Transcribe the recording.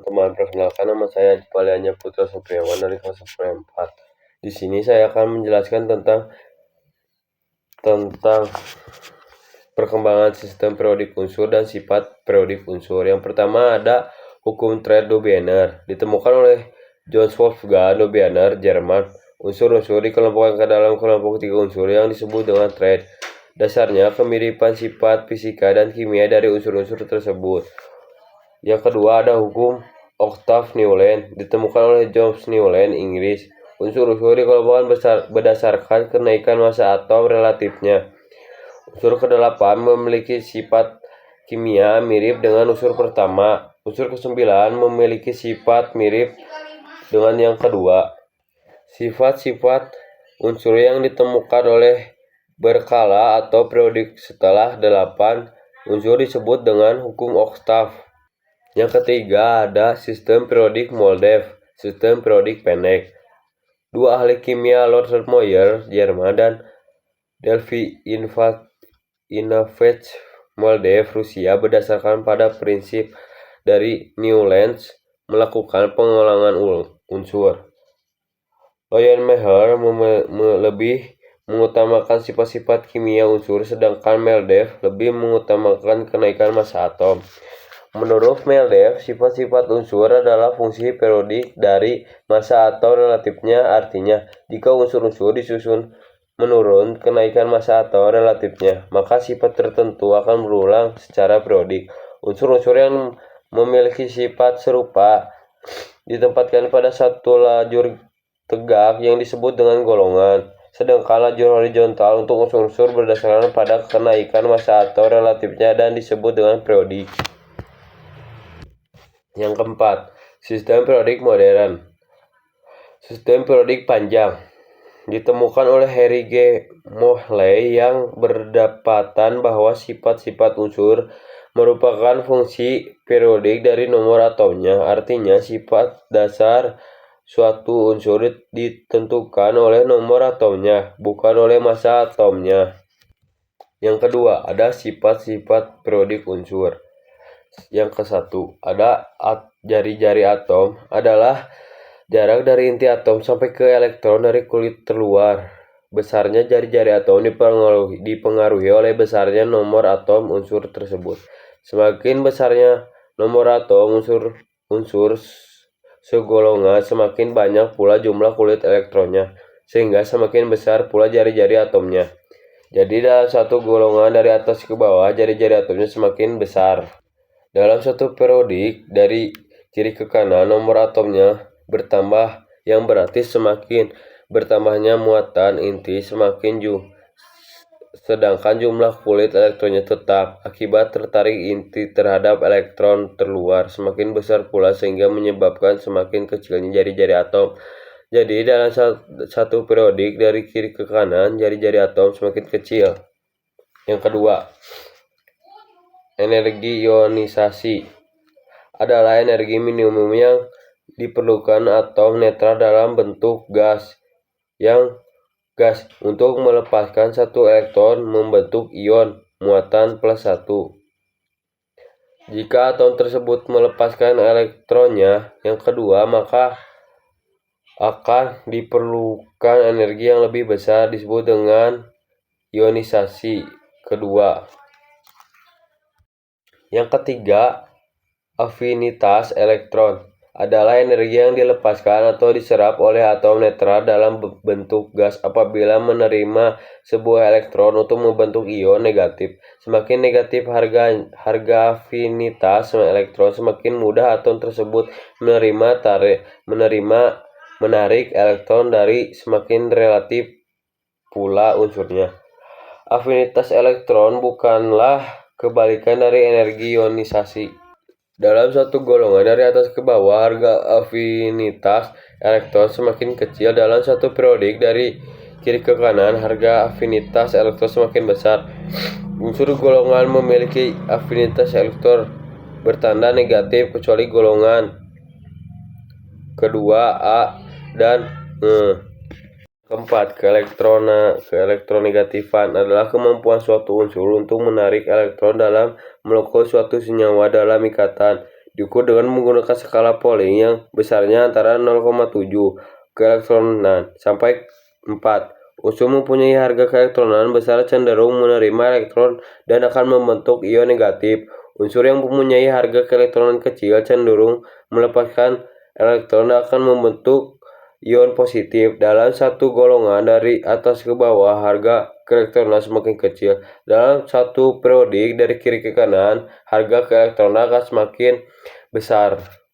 teman-teman, perkenalkan nama saya Palianya Putra Supriawan dari kelas 4. Di sini saya akan menjelaskan tentang perkembangan sistem periodik unsur dan sifat periodik unsur. Yang pertama ada hukum Trade-Dobener, ditemukan oleh Johannes Wolfgang Dobener, Jerman. Unsur-unsur dikelompokkan ke dalam kelompok 3 unsur yang disebut dengan trade. Dasarnya kemiripan sifat fisika dan kimia dari unsur-unsur tersebut. Yang kedua ada hukum Octave Newland, ditemukan oleh James Newland, Inggris. Unsur-unsur dikelompokkan berdasarkan kenaikan massa atom relatifnya. Unsur ke-8 memiliki sifat kimia mirip dengan unsur pertama. Unsur ke-9 memiliki sifat mirip dengan yang kedua. Sifat-sifat unsur yang ditemukan oleh berkala atau periodik setelah 8 unsur disebut dengan hukum Octave. Yang ketiga ada sistem periodik Moldev, sistem periodik pendek. Dua ahli kimia Lord Moyer, Jerman, dan Delphi Ivanovich Moldev, Rusia, berdasarkan pada prinsip dari Newland melakukan pengulangan unsur. Leuenmeyer lebih mengutamakan sifat-sifat kimia unsur, sedangkan Moldev lebih mengutamakan kenaikan massa atom. Menurut Moldev, sifat-sifat unsur adalah fungsi periodik dari massa atau relatifnya. Artinya, jika unsur-unsur disusun menurun kenaikan massa atau relatifnya, maka sifat tertentu akan berulang secara periodik. Unsur-unsur yang memiliki sifat serupa ditempatkan pada satu lajur tegak yang disebut dengan golongan. Sedangkan lajur horizontal untuk unsur-unsur berdasarkan pada kenaikan massa atau relatifnya dan disebut dengan periodik. Yang keempat, sistem periodik modern. Sistem periodik panjang ditemukan oleh Harry G. Mohley yang berdapatan bahwa sifat-sifat unsur merupakan fungsi periodik dari nomor atomnya. Artinya, sifat dasar suatu unsur ditentukan oleh nomor atomnya, bukan oleh massa atomnya. Yang kedua, ada sifat-sifat periodik unsur. Yang ke-1 ada jari-jari atom, adalah jarak dari inti atom sampai ke elektron dari kulit terluar. Besarnya jari-jari atom dipengaruhi oleh besarnya nomor atom unsur tersebut. Semakin besarnya nomor atom unsur segolongan, semakin banyak pula jumlah kulit elektronnya, sehingga semakin besar pula jari-jari atomnya. Jadi dalam satu golongan dari atas ke bawah, jari-jari atomnya semakin besar. Dalam satu periodik dari kiri ke kanan, nomor atomnya bertambah, yang berarti semakin bertambahnya muatan inti semakin sedangkan jumlah kulit elektronnya tetap. Akibat tertarik inti terhadap elektron terluar semakin besar pula, sehingga menyebabkan semakin kecilnya jari-jari atom. Jadi dalam satu periodik dari kiri ke kanan, jari-jari atom semakin kecil. Yang kedua, energi ionisasi adalah energi minimum yang diperlukan atom netral dalam bentuk gas untuk melepaskan satu elektron membentuk ion muatan +1. Jika atom tersebut melepaskan elektronnya yang kedua, maka akan diperlukan energi yang lebih besar, disebut dengan ionisasi kedua. Yang ketiga, afinitas elektron adalah energi yang dilepaskan atau diserap oleh atom netral dalam bentuk gas apabila menerima sebuah elektron untuk membentuk ion negatif. Semakin negatif harga afinitas elektron, semakin mudah atom tersebut menarik elektron dari, semakin relatif pula unsurnya. Afinitas elektron bukanlah kebalikan dari energi ionisasi. Dalam satu golongan dari atas ke bawah, harga afinitas elektron semakin kecil. Dalam satu periodik dari kiri ke kanan, harga afinitas elektron semakin besar. Unsur golongan memiliki afinitas elektron bertanda negatif kecuali golongan kedua A dan E. Keempat, keelektronegatifan adalah kemampuan suatu unsur untuk menarik elektron dalam molekul suatu senyawa dalam ikatan. diukur dengan menggunakan skala Pauling yang besarnya antara 0,7 keelektronan sampai 4. Unsur mempunyai harga keelektronan besar cenderung menerima elektron dan akan membentuk ion negatif. Unsur yang mempunyai harga keelektronan kecil cenderung melepaskan elektron dan akan membentuk ion positif. Dalam satu golongan dari atas ke bawah, harga keelektronan semakin kecil. Dalam satu periodik dari kiri ke kanan, harga keelektronan akan semakin besar.